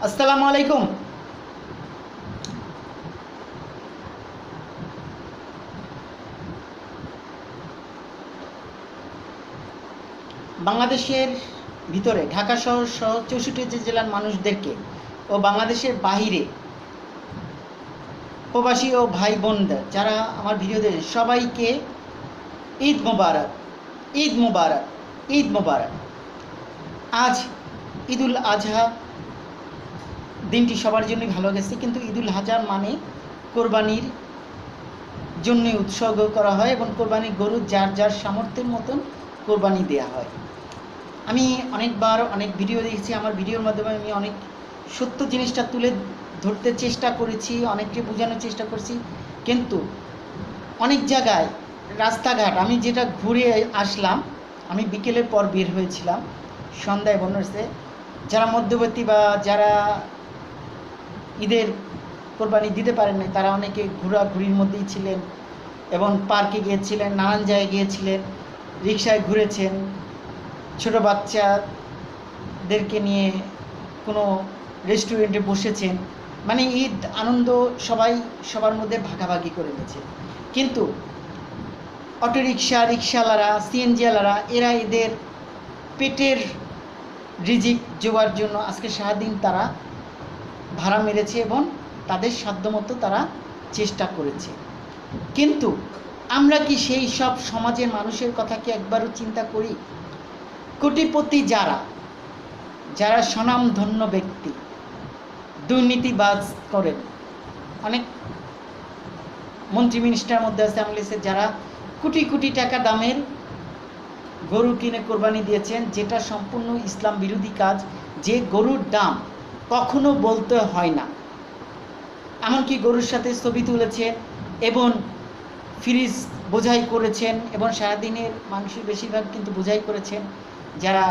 আসসালামু আলাইকুম। বাংলাদেশের ভিতরে ঢাকা শহর সহ 64 জেলার মানুষদেরকে ও বাংলাদেশের বাহিরে প্রবাসী ও ভাই বোনদের যারা আমার ভিডিও দেখেন সবাইকে ঈদ মোবারক, ঈদ মোবারক, ঈদ মোবারক। আজ ঈদুল আজহা দিনটি সবার জন্যই ভালো গেছে, কিন্তু ঈদুল আজহা মানে কোরবানির জন্য উৎসর্গ করা হয় এবং কোরবানির গরু যার যার সামর্থ্যের মতন কোরবানি দেওয়া হয়। আমি অনেকবার অনেক ভিডিও দেখেছি, আমার ভিডিওর মাধ্যমে আমি অনেক সত্য জিনিসটা তুলে ধরতে চেষ্টা করেছি, অনেককে বোঝানোর চেষ্টা করছি, কিন্তু অনেক জায়গায় রাস্তাঘাট আমি যেটা ঘুরে আসলাম, আমি বিকেলের পর বের হয়েছিলাম, সন্ধ্যায় বন্যছে যারা মধ্যবর্তী বা যারা ঈদের কোরবানি দিতে পারেন না তারা অনেকে ঘোরাঘুরির মধ্যেই ছিলেন এবং পার্কে গিয়েছিলেন, নানান জায়গায় গিয়েছিলেন, রিক্সায় ঘুরেছেন, ছোটো বাচ্চাদেরকে নিয়ে কোনো রেস্টুরেন্টে বসেছেন, মানে ঈদ আনন্দ সবাই সবার মধ্যে ভাগাভাগি করে নিয়েছে। কিন্তু অটোরিক্সা, রিক্সাওয়ালারা, সিএনজিওয়ালারা এরা এদের পেটের রিজিক জোগাড় জন্য আজকে সারাদিন তারা ভাড়া মেরেছে এবং তাদের সাধ্যমতো তারা চেষ্টা করেছে। কিন্তু আমরা কি সেই সব সমাজের মানুষের কথা কি একবারও চিন্তা করি? কোটিপতি যারা যারা স্বনামধন্য ব্যক্তি, দুর্নীতিবাজ করেন, অনেক মন্ত্রী মিনিস্টার মধ্যে আছে আমলিসে যারা কোটি কোটি টাকা দামের গরু কিনে কোরবানি দিয়েছেন, যেটা সম্পূর্ণ ইসলাম বিরোধী কাজ। যে গরুর দাম কখনো বলতে হয় না, এমনকি গরুর সাথে ছবি তুলেছেন এবং ফ্রিজ বোঝাই করেছেন এবং সারাদিনের মানুষের বেশিরভাগ কিন্তু বোঝাই করেছেন। যারা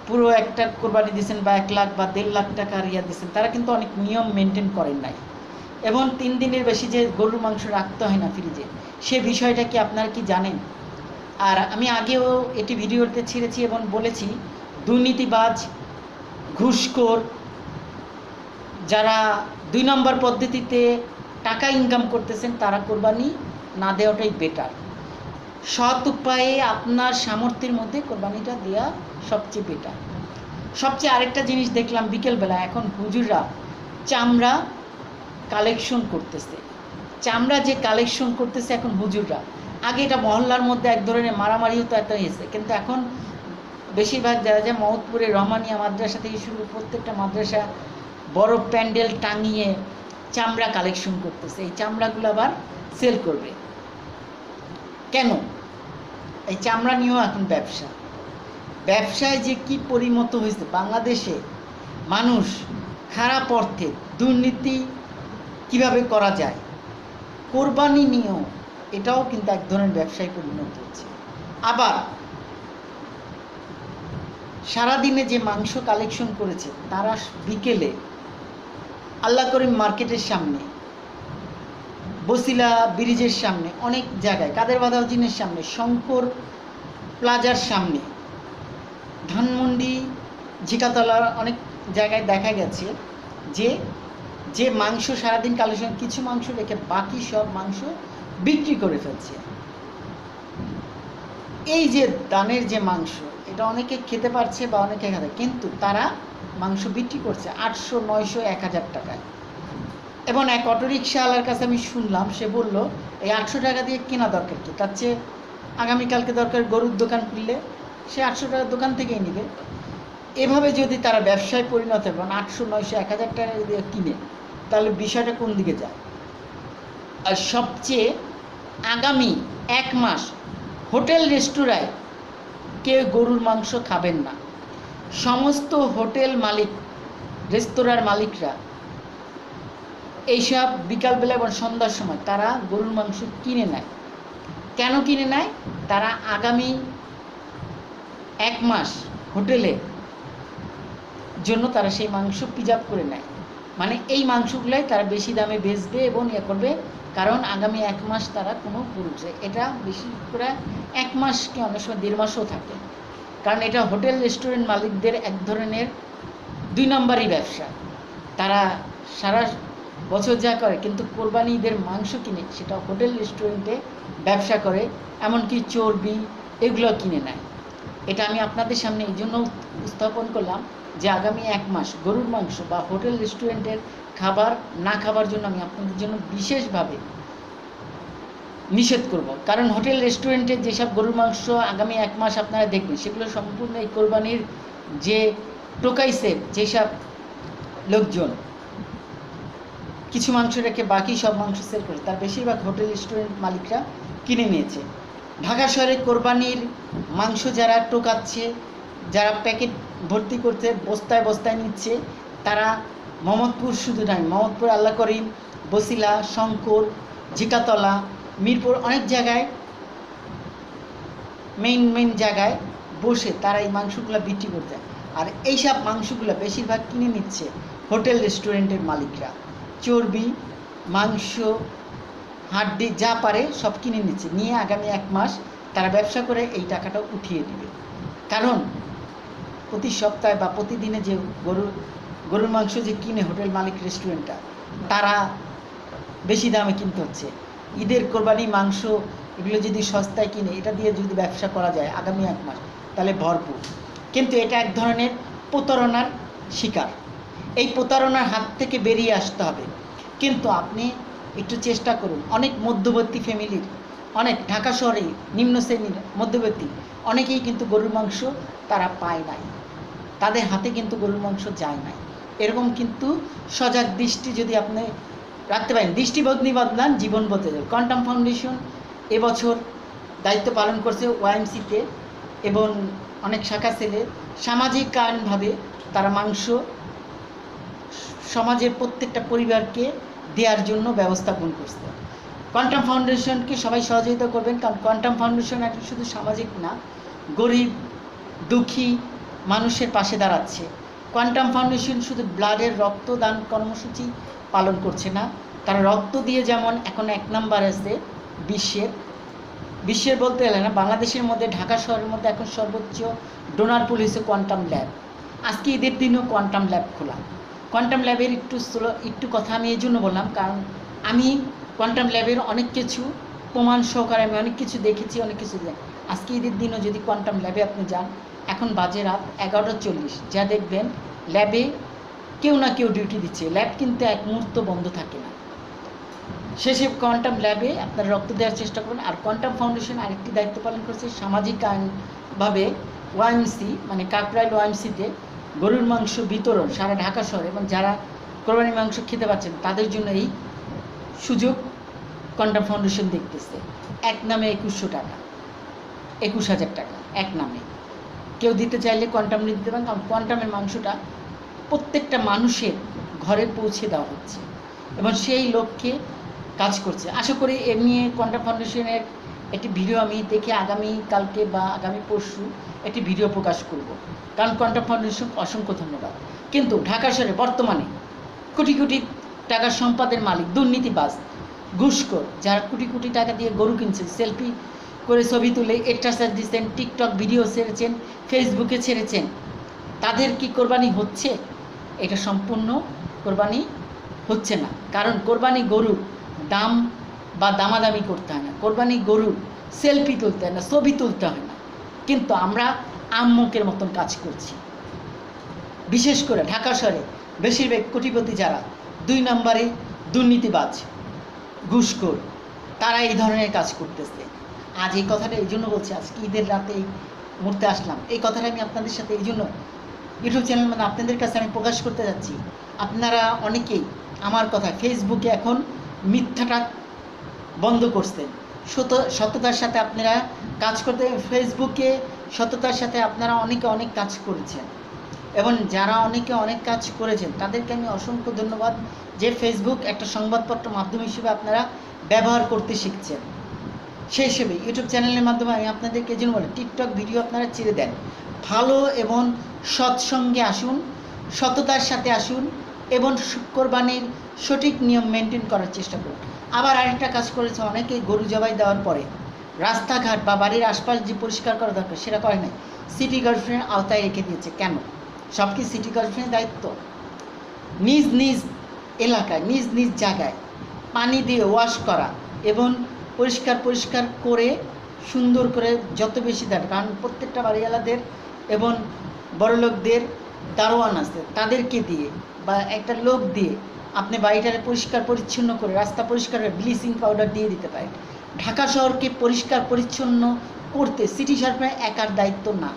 পুরো একটা কোরবানি দিয়েছেন বা 1 লাখ বা 1.5 লাখ টাকা রিয়া দিয়েছেন, তারা কিন্তু অনেক নিয়ম মেনটেন করেন নাই এবং 3 দিনের বেশি যে গরুর মাংস রাখতে হয় না ফ্রিজে, সে বিষয়টা কি আপনারা কি জানেন? আর আমি আগেও এটি ভিডিওতে ছেড়েছি এবং বলেছি, দুর্নীতিবাজ, ঘুষখোর, যারা 2 নম্বর পদ্ধতিতে টাকা ইনকাম করতেছেন তারা কোরবানি না দেওয়াটাই বেটার। সৎ উপায়ে আপনার সামর্থ্যের মধ্যে কোরবানিটা দেওয়া সবচেয়ে বেটার। সবচেয়ে আরেকটা জিনিস দেখলাম বিকেলবেলা, এখন হুজুররা চামড়া কালেকশন করতেছে। চামড়া যে কালেকশন করতেছে এখন হুজুররা, আগে এটা মহল্লার মধ্যে এক ধরনের মারামারি হতো, একটা হয়েছে, কিন্তু এখন বেশিরভাগ যারা যে মহৎপুরে রহমানিয়া মাদ্রাসা থেকে শুরু প্রত্যেকটা মাদ্রাসা বড় প্যান্ডেল টাঙিয়ে চামড়া কালেকশন করতেছে। এই চামড়াগুলো আবার সেল করবে। কেন? এই চামড়া নিয়েও এখন ব্যবসা, ব্যবসায় যে কি পরিণত হয়েছে বাংলাদেশে, মানুষ খারাপ অর্থে দুর্নীতি কিভাবে করা যায়, কোরবানি নিয়েও এটাও কিন্তু এক ধরনের ব্যবসায় পরিণত হচ্ছে। আবার সারাদিনে যে মাংস কালেকশন করেছে তারা বিকেলে আল্লাহ করিম মার্কেটের সামনে, বসিলা ব্রিজের সামনে, অনেক জায়গায় কাদের বাদাউদ্দিনের সামনে, শঙ্কর প্লাজার সামনে, ধানমন্ডি, ঝিকাতলার অনেক জায়গায় দেখা গেছে যে যে মাংস সারাদিন কালেকশন, কিছু মাংস রেখে বাকি সব মাংস বিক্রি করে ফেলছে। এই যে দানের যে মাংস, এটা অনেকে খেতে পারছে বা অনেকে খাবে, কিন্তু তারা মাংস বিক্রি করছে 800, 900, 1000 টাকায়। এবং এক অটোরিক্সাওয়ালার কাছে আমি শুনলাম, সে বলল এই 800 টাকা দিয়ে কেনা দরকার কি, তার চেয়ে আগামীকালকে দরকার গরুর দোকান খুললে সে 800 টাকার দোকান থেকেই নেবে। এভাবে যদি তারা ব্যবসায় পরিণত এবং 800, 900, 1000 টাকা দিয়ে কিনে, তাহলে বিষয়টা কোন দিকে যায়? আর সবচেয়ে আগামী 1 মাস হোটেল রেস্তোরাঁয় কেউ গরুর মাংস খাবেন না। সমস্ত হোটেল মালিক, রেস্তোরাঁর মালিকরা এইসব বিকালবেলা এবং সন্ধ্যার সময় তারা গরুর মাংস কিনে নেয়। কেন কিনে নেয়? তারা আগামী 1 মাস হোটেলে জন্য তারা সেই মাংস প্রিজার্ভ করে নেয়, মানে এই মাংসগুলাই তারা বেশি দামে বেচবে এবং ইয়ে করবে, কারণ আগামী 1 মাস তারা কোনো গরু, এটা বেশি করে 1 মাস কি অনেক সময় 1.5 মাসও থাকে, কারণ এটা হোটেল রেস্টুরেন্ট মালিকদের এক ধরনের 2 নম্বরই ব্যবসা। তারা সারা বছর যা করে, কিন্তু কোরবানি ঈদের মাংস কিনে সেটা হোটেল রেস্টুরেন্টে ব্যবসা করে, এমনকি চর্বি এগুলো কিনে নেয়। এটা আমি আপনাদের সামনে এই জন্য উপস্থাপন করলাম যে আগামী 1 মাস গরুর মাংস বা হোটেল রেস্টুরেন্টের খাবার না খাবার জন্য আমি আপনাদের জন্য বিশেষভাবে নিষেধ করব। কারণ হোটেল রেস্টুরেন্টের যেসব গরুর মাংস আগামী 1 মাস আপনারা দেখবেন, সেগুলো সম্পূর্ণ এই কোরবানির যে টোকাইছে যেসব লোকজন কিছু মাংস রেখে বাকি সব মাংস সেল করে, তার বেশিরভাগ হোটেল রেস্টুরেন্ট মালিকরা কিনে নিয়েছে। ঢাকা শহরে কোরবানির মাংস যারা টোকাচ্ছে, যারা প্যাকেট ভর্তি করতে বস্তায় বস্তায় নিচ্ছে, তারা মোহাম্মদপুর শুধু নয়, মোহাম্মদপুর, আল্লাহ করিম, বসিলা, শঙ্কর, ঝিকাতলা, মিরপুর অনেক জায়গায় মেইন জায়গায় বসে তারা এই মাংসগুলো বিক্রি করতে। আর এইসব মাংসগুলো বেশিরভাগ কিনে নিচ্ছে হোটেল রেস্টুরেন্টের মালিকরা। চর্বি, মাংস, হাড্ডি যা পারে সব কিনে নিচ্ছে, নিয়ে আগামী 1 মাস তারা ব্যবসা করে এই টাকাটা উঠিয়ে দিবে। কারণ প্রতি সপ্তাহে বা প্রতিদিনে যে গরুর মাংস যে কিনে হোটেল মালিক রেস্টুরেন্টটা, তারা বেশি দামে কিনতে হচ্ছে। ঈদের কোরবানি মাংস এগুলো যদি সস্তায় কিনে এটা দিয়ে যদি ব্যবসা করা যায় আগামী 1 মাস, তাহলে ভরপুর। কিন্তু এটা এক ধরনের প্রতারণার শিকার। এই প্রতারণার হাত থেকে বেরিয়ে আসতে হবে। কিন্তু আপনি একটু চেষ্টা করুন, অনেক মধ্যবর্তী ফ্যামিলির, অনেক ঢাকা শহরে নিম্ন শ্রেণীর মধ্যবর্তী অনেকেই কিন্তু গরুর মাংস তারা পায় নাই, তাদের হাতে কিন্তু গরুর মাংস যায় নাই। এরকম কিন্তু সজাগ দৃষ্টি যদি আপনি রাখতে পারেন, দৃষ্টিভগ্নি বদলান জীবন বদলে যাবে। কোয়ান্টাম ফাউন্ডেশন এবছর দায়িত্ব পালন করছে ওয়াইএমসিতে এবং অনেক শাখা সেলে সামাজিক কারণভাবে তারা মাংস সমাজের প্রত্যেকটা পরিবারকে দেওয়ার জন্য ব্যবস্থাপন করছে। কোয়ান্টাম ফাউন্ডেশনকে সবাই সহযোগিতা করবেন, কারণ কোয়ান্টাম ফাউন্ডেশন একটা শুধু সামাজিক না, গরিব দুঃখী মানুষের পাশে দাঁড়াচ্ছে। কোয়ান্টাম ফাউন্ডেশন শুধু ব্লাডের রক্তদান কর্মসূচি পালন করছে না, তারা রক্ত দিয়ে যেমন এখন 1 নাম্বার আছে বিশ্বের বলতে গেলে না, বাংলাদেশের মধ্যে ঢাকা শহরের মধ্যে এখন সর্বোচ্চ ডোনার পুল হয়েছে কোয়ান্টাম ল্যাব। আজকে ঈদের দিনও কোয়ান্টাম ল্যাব খোলা। কোয়ান্টাম ল্যাবের একটু কথা আমি এই জন্য বললাম, কারণ আমি কোয়ান্টাম ল্যাবের অনেক কিছু প্রমাণ সহকারে আমি অনেক কিছু দেখেছি, অনেক কিছু জানি। আজকে ঈদের দিনও যদি কোয়ান্টাম ল্যাবে আপনি যান, এখন বাজে রাত 11:40, যা দেখবেন ল্যাবে কেউ না কেউ ডিউটি দিচ্ছে। ল্যাব কিন্তু 1 মুহূর্ত বন্ধ থাকে না। শেষে কোয়ান্টাম ল্যাবে আপনারা রক্ত দেওয়ার চেষ্টা করুন। আর কোয়ান্টাম ফাউন্ডেশন আরেকটি দায়িত্ব পালন করছে সামাজিক আইনভাবে ওয়াইএমসি মানে কাকরাইল ওয়াইএমসিতে গরুর মাংস বিতরণ সারা ঢাকা শহরে, এবং যারা কোরবানির মাংস খেতে পাচ্ছেন তাদের জন্য এই সুযোগ কোয়ান্টাম ফাউন্ডেশন দেখতেছে। এক নামে 2100 টাকা, 21,000 টাকা এক নামে কেউ দিতে চাইলে কোয়ান্টাম দিতে পারেন, কারণ কোয়ান্টামের মাংসটা প্রত্যেকটা মানুষের ঘরে পৌঁছে দেওয়া হচ্ছে এবং সেই লক্ষ্যে কাজ করছে। আশা করি এ নিয়ে কোয়ান্টাম ফাউন্ডেশনের একটি ভিডিও আমি দেখে আগামী কালকে বা আগামী পরশু একটি ভিডিও প্রকাশ করব, কারণ কোয়ান্টাম ফাউন্ডেশন অসংখ্য ধন্যবাদ। কিন্তু ঢাকা শহরে বর্তমানে কোটি কোটি টাকার সম্পদের মালিক দুর্নীতিবাজ ঘুষখোর, যারা কোটি কোটি টাকা দিয়ে গরু কিনছে, সেলফি করে ছবি তুলে স্ট্যাটাস দিচ্ছেন, টিকটক ভিডিও ছেড়েছেন, ফেসবুকে ছেড়েছেন, তাদের কি কোরবানি হচ্ছে? এটা সম্পূর্ণ কোরবানি হচ্ছে না। কারণ কোরবানি গরুর দাম বা দামাদামি করতে হয় না, কোরবানি গরুর সেলফি তুলতে হয় না, ছবি তুলতে হয় না। কিন্তু আমরা আম্মকের মতন কাজ করছি। বিশেষ করে ঢাকা শহরে বেশিরভাগ কোটিপতি যারা 2 নম্বরে দুর্নীতিবাজ ঘুষখোর, তারা এই ধরনের কাজ করতেছে। আজ এই কথাটা এই জন্য বলছি, আজকে ঈদের রাতে এই মুহূর্তে আসলাম, এই কথাটা আমি আপনাদের সাথে এই জন্য ইউটিউব চ্যানেল মানে আপনাদের কাছে আমি প্রকাশ করতে যাচ্ছি। আপনারা অনেকেই আমার কথা ফেসবুকে এখন মিথ্যাটা বন্ধ করছেন, সততার সাথে আপনারা কাজ করতে, ফেসবুকে সততার সাথে আপনারা অনেকে অনেক কাজ করেছেন, এবং যারা অনেকে অনেক কাজ করেছেন তাদেরকে আমি অসংখ্য ধন্যবাদ যে ফেসবুক একটা সংবাদপত্র মাধ্যম হিসেবে আপনারা ব্যবহার করতে শিখছেন। সেই হিসেবে ইউটিউব চ্যানেলের মাধ্যমে আমি আপনাদেরকে এই জন্য বলি, টিকটক ভিডিও আপনারা ছেড়ে দেন, ভালো এবং সৎসঙ্গে আসুন, সততার সাথে আসুন এবং কোরবানির সঠিক নিয়ম মেনটেন করার চেষ্টা করুন। আবার আরেকটা কাজ করেছে, অনেকেই গরু জবাই দেওয়ার পরে রাস্তাঘাট বা বাড়ির আশপাশ যে পরিষ্কার করা দরকার সেটা করে নাই, সিটি কর্পোরেশনের আওতায় রেখে দিয়েছে। কেন? সব কি সিটি কর্পোরেশনের দায়িত্ব? নিজ নিজ এলাকায় নিজ নিজ জায়গায় পানি দিয়ে ওয়াশ করা এবং পরিষ্কার করে সুন্দর করে যত বেশি দেন, কারণ প্রত্যেকটা বাড়িওয়ালাদের এবং বড়লোকদের দারোয়ান আছে, তাদেরকে দিয়ে বা একটা লোক দিয়ে আপনি বাড়িটাকে পরিষ্কার পরিচ্ছন্ন করে রাস্তা পরিষ্কার করে ব্লিচিং পাউডার দিয়ে দিতে পারেন। ঢাকা শহরকে পরিষ্কার পরিচ্ছন্ন করতে সিটি কর্পোরেশনের একার দায়িত্ব না,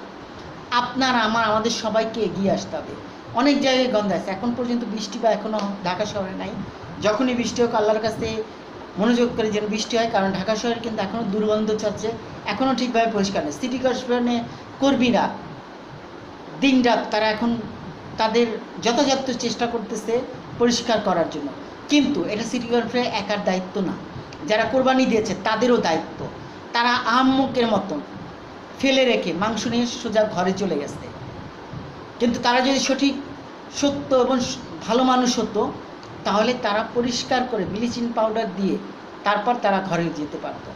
আপনার আমাদের সবাইকে এগিয়ে আসতে হবে। অনেক জায়গায় গন্ধ আছে, এখন পর্যন্ত বৃষ্টি বা এখনও ঢাকা শহরে নাই। যখনই বৃষ্টি হোক আল্লাহর কাছে মনোযোগ করে যেন বৃষ্টি হয়, কারণ ঢাকা শহরে কিন্তু এখনও দুর্গন্ধ চলছে, এখনও ঠিকভাবে পরিষ্কার নেই। সিটি কর্পোরেশনের কর্মীরা দিনরাত তারা এখন তাদের যথাযথ চেষ্টা করতেছে পরিষ্কার করার জন্য, কিন্তু এটা সিটি কর্পোরেশনের একার দায়িত্ব না। যারা কোরবানি দিয়েছে তাদেরও দায়িত্ব। তারা আহাম্মকের মতন ফেলে রেখে মাংস নিয়ে সোজা ঘরে চলে গেছে, কিন্তু তারা যদি সঠিক সত্য এবং ভালো মানুষ হতো তাহলে তারা পরিষ্কার করে ব্লিচিং পাউডার দিয়ে তারপর তারা ঘরে যেতে পারতো।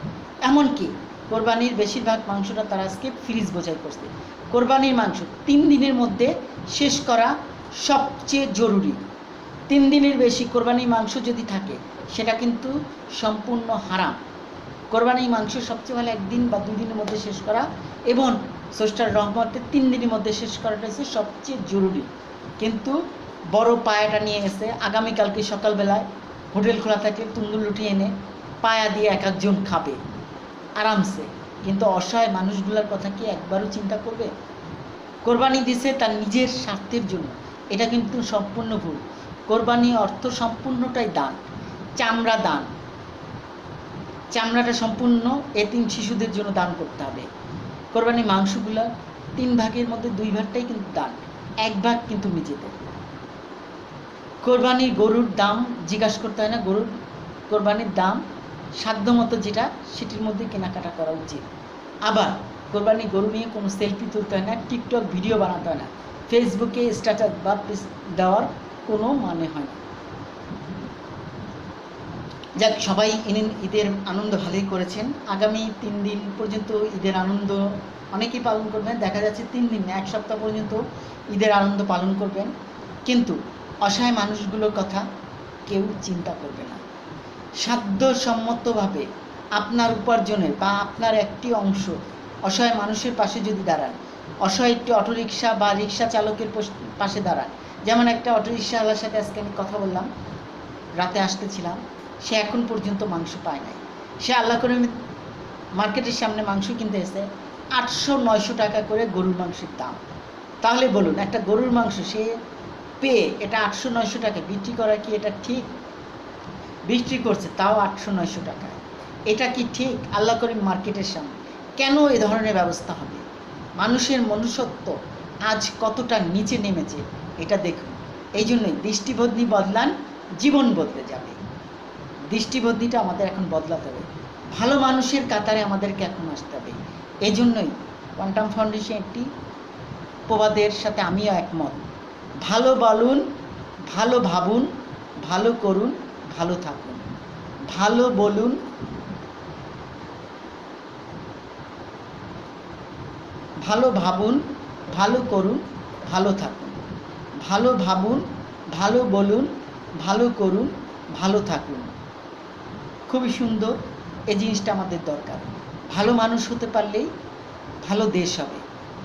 এমনকি কোরবানির বেশিরভাগ মাংসটা তারা আজকে ফ্রিজ বোঝাই করছে। কোরবানির মাংস 3 দিনের মধ্যে শেষ করা সবচেয়ে জরুরি। 3 দিনের বেশি কোরবানির মাংস যদি থাকে সেটা কিন্তু সম্পূর্ণ হারাম। কোরবানির মাংস সবচেয়ে ভালো 1 দিন বা 2 দিনের মধ্যে শেষ করা, এবং স্রষ্টার রহমতে 3 দিনের মধ্যে শেষ করাটা হচ্ছে সবচেয়ে জরুরি। কিন্তু বড় পায়াটা নিয়ে গেছে, আগামীকালকে সকালবেলায় হোটেল খোলা থাকলে তুঙ্গুল লুটিয়ে এনে পায়া দিয়ে এক একজন খাবে আরামসে, কিন্তু অসহায় মানুষগুলোর কথা কি একবারও চিন্তা করবে? কোরবানি দিছে তার নিজের স্বার্থের জন্য, এটা কিন্তু সম্পূর্ণ ভুল। কোরবানি অর্থ সম্পূর্ণটাই দান, চামড়া দান, চামড়াটা সম্পূর্ণ এতিম শিশুদের জন্য দান করতে হবে। কোরবানির মাংসগুলো 3 ভাগের মধ্যে 2 ভাগটাই কিন্তু দান, 1 ভাগ কিন্তু নিজেদের। কোরবানির গরুর দাম জিজ্ঞাসা করতে হয় না, কোরবানির দাম সাধ্যমতো যেটা সেটির মধ্যে কেনাকাটা করা উচিত। আবার কোরবানির গরু নিয়ে কোনো সেলফি তুলতে হয় না, টিকটক ভিডিও বানাতে হয় না, ফেসবুকে স্ট্যাটাস বা দেওয়ার কোনো মানে হয় না। যাক, সবাই ঈদের আনন্দ ভালোই করেছেন। আগামী 3 দিন পর্যন্ত ঈদের আনন্দ অনেকেই পালন করবেন, দেখা যাচ্ছে 3 দিন 1 সপ্তাহ পর্যন্ত ঈদের আনন্দ পালন করবেন, কিন্তু অসহায় মানুষগুলোর কথা কেউ চিন্তা করবে না। সাধ্যসম্মতভাবে আপনার উপার্জনের বা আপনার একটি অংশ অসহায় মানুষের পাশে যদি দাঁড়ান, অসহায় একটি অটোরিকশা বা রিক্সা চালকের পাশে দাঁড়ান। যেমন একটা অটোরিকশাওয়ালার সাথে আজকে আমি কথা বললাম, রাতে আসতেছিলাম, সে এখন পর্যন্ত মাংস পায় নাই। সে আল্লাহ করে মার্কেটের সামনে মাংস কিনতে এসে 800-900 টাকা করে গরুর মাংসের দাম। তাহলে বলুন, একটা গরুর মাংস সে পেয়ে এটা 800-900 টাকা বিক্রি করা কি এটা ঠিক? বিক্রি করছে তাও 800-900 টাকায়, এটা কি ঠিক? আল্লাহ করিম মার্কেটের সামনে কেন এ ধরনের ব্যবস্থা হবে? মানুষের মনুষ্যত্ব আজ কতটা নিচে নেমেছে এটা দেখুন। এই জন্যই দৃষ্টিভঙ্গি বদলান, জীবন বদলে যাবে। দৃষ্টিভঙ্গিটা আমাদের এখন বদলাতে হবে, ভালো মানুষের কাতারে আমাদেরকে এখন আসতে হবে। এই জন্যই কোয়ান্টাম ফাউন্ডেশন একটি প্রবাদের সাথে আমিও একমত। ভালো বলুন, ভালো ভাবুন, ভালো করুন, ভালো থাকুন। ভালো বলুন, ভালো ভাবুন, ভালো করুন, ভালো থাকুন। ভালো ভাবুন, ভালো বলুন, ভালো করুন, ভালো থাকুন। খুবই সুন্দর, এই জিনিসটা আমাদের দরকার। ভালো মানুষ হতে পারলেই ভালো দেশ হবে,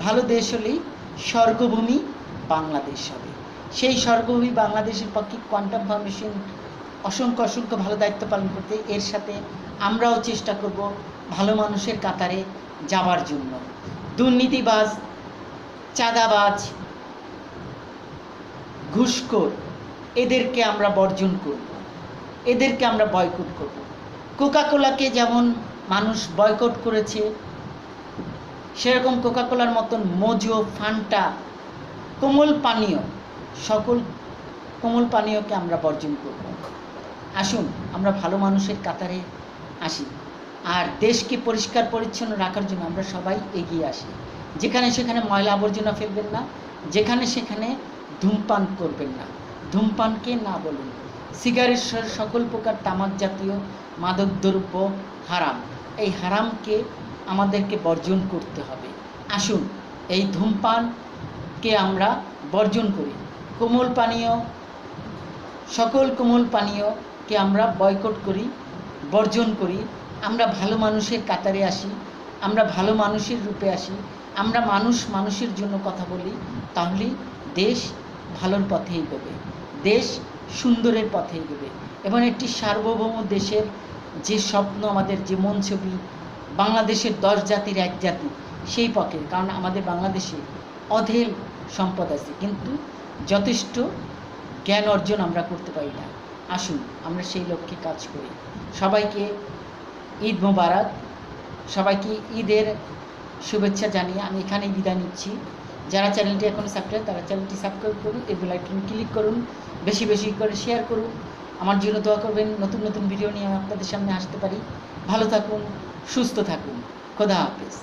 ভালো দেশ হলেই স্বর্গভূমি বাংলাদেশ হবে। সেই স্বর্গভূমি বাংলাদেশের পক্ষে কোয়ান্টাম ফাউন্ডেশন অসংখ্য ভালো দায়িত্ব পালন করতে, এর সাথে আমরাও চেষ্টা করব ভালো মানুষের কাতারে যাওয়ার জন্য। দুর্নীতিবাজ, চাঁদাবাজ, ঘুষখোর এদেরকে আমরা বর্জন করব, এদেরকে আমরা বয়কট করব। কোকাকোলাকে যেমন মানুষ বয়কট করেছে, সেরকম কোকাকোলার মতন মোজো, ফান্টা, কোমল পানীয়, সকল কোমল পানীয়কে আমরা বর্জন করব। আসুন আমরা ভালো মানুষের কাতারে আসি, আর দেশকে পরিষ্কার পরিচ্ছন্ন রাখার জন্য আমরা সবাই এগিয়ে আসি। যেখানে সেখানে ময়লা আবর্জনা ফেলবেন না, যেখানে সেখানে ধূমপান করবেন না, ধূমপানকে না বলুন। সিগারেট সকল প্রকার তামাক জাতীয় মাদক দ্রব্য হারাম, এই হারামকে আমাদেরকে বর্জন করতে হবে। আসুন এই ধূমপানকে আমরা বর্জন করি। কোমল পানীয়, সকল কোমল পানীয়কে আমরা বয়কট করি, বর্জন করি। আমরা ভালো মানুষের কাতারে আসি, আমরা ভালো মানুষের রূপে আসি, আমরা মানুষের জন্য কথা বলি, তাহলেই দেশ ভালোর পথে এগোবে, দেশ সুন্দরের পথে এগোবে এবং একটি সার্বভৌম দেশের যে স্বপ্ন, আমাদের যে মন ছবি, বাংলাদেশের 10 জাতির 1 জাতি, সেই পথে। কারণ আমাদের বাংলাদেশে অঢেল সম্পদ আছে, কিন্তু যথেষ্ট জ্ঞান অর্জন আমরা করতে পারি না। আসুন আমরা সেই লক্ষ্যে কাজ করি। সবাইকে ঈদ মোবারক, সবাইকে ঈদের শুভেচ্ছা জানিয়ে আমি এখানেই বিদায় নিচ্ছি। যারা চ্যানেলটি এখনও সাবস্ক্রাইব, তারা চ্যানেলটি সাবস্ক্রাইব করুন, এই বেল আইকনে ক্লিক করুন, বেশি বেশি করে শেয়ার করুন, আমার জন্য দোয়া করবেন। নতুন নতুন ভিডিও নিয়ে আমি আপনাদের সামনে আসতে পারি। ভালো থাকুন, সুস্থ থাকুন, খোদা হাফেজ।